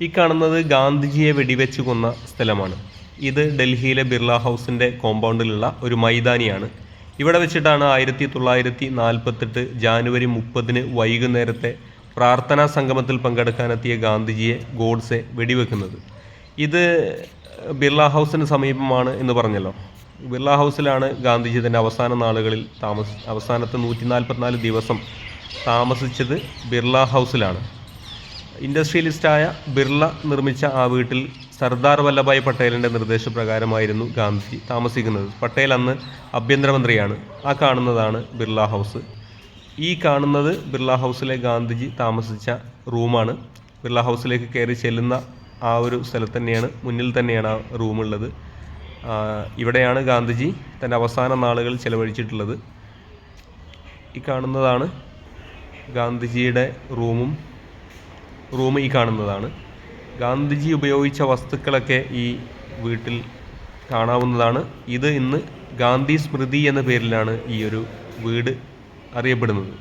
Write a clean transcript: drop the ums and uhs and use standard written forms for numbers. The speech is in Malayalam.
ഈ കാണുന്നത് ഗാന്ധിജിയെ വെടിവെച്ച് കൊന്ന സ്ഥലമാണ്. ഇത് ഡൽഹിയിലെ ബിർള ഹൗസിൻ്റെ കോമ്പൗണ്ടിലുള്ള ഒരു മൈതാനിയാണ്. ഇവിടെ വെച്ചിട്ടാണ് 1948 ജാനുവരി 30 വൈകുന്നേരത്തെ പ്രാർത്ഥനാ സംഗമത്തിൽ പങ്കെടുക്കാനെത്തിയ ഗാന്ധിജിയെ ഗോഡ്സെ വെടിവെക്കുന്നത്. ഇത് ബിർള ഹൗസിന് സമീപമാണ് എന്ന് പറഞ്ഞല്ലോ. ബിർള ഹൗസിലാണ് ഗാന്ധിജി തൻ്റെ അവസാന നാളുകളിൽ അവസാനത്തെ 144 ദിവസം താമസിച്ചത് ബിർള ഹൗസിലാണ്. ഇൻഡസ്ട്രിയലിസ്റ്റായ ബിർള നിർമ്മിച്ച ആ വീട്ടിൽ സർദാർ വല്ലഭായ് പട്ടേലിൻ്റെ നിർദ്ദേശപ്രകാരമായിരുന്നു ഗാന്ധിജി താമസിക്കുന്നത്. പട്ടേൽ അന്ന് ആഭ്യന്തരമന്ത്രിയാണ്. ആ കാണുന്നതാണ് ബിർള ഹൗസ്. ഈ കാണുന്നത് ബിർള ഹൗസിലെ ഗാന്ധിജി താമസിച്ച റൂമാണ്. ബിർള ഹൗസിലേക്ക് കയറി ചെല്ലുന്ന ആ ഒരു സ്ഥലത്ത് തന്നെയാണ്, മുന്നിൽ തന്നെയാണ് ആ റൂമുള്ളത്. ഇവിടെയാണ് ഗാന്ധിജി തൻ്റെ അവസാന നാളുകൾ ചെലവഴിച്ചിട്ടുള്ളത്. ഈ കാണുന്നതാണ് ഗാന്ധിജിയുടെ റൂം ഈ കാണുന്നതാണ്. ഗാന്ധിജി ഉപയോഗിച്ച വസ്തുക്കളൊക്കെ ഈ വീട്ടിൽ കാണാവുന്നതാണ്. ഇത് ഇന്ന് ഗാന്ധി സ്മൃതി എന്ന പേരിലാണ് ഈ ഒരു വീട് അറിയപ്പെടുന്നത്.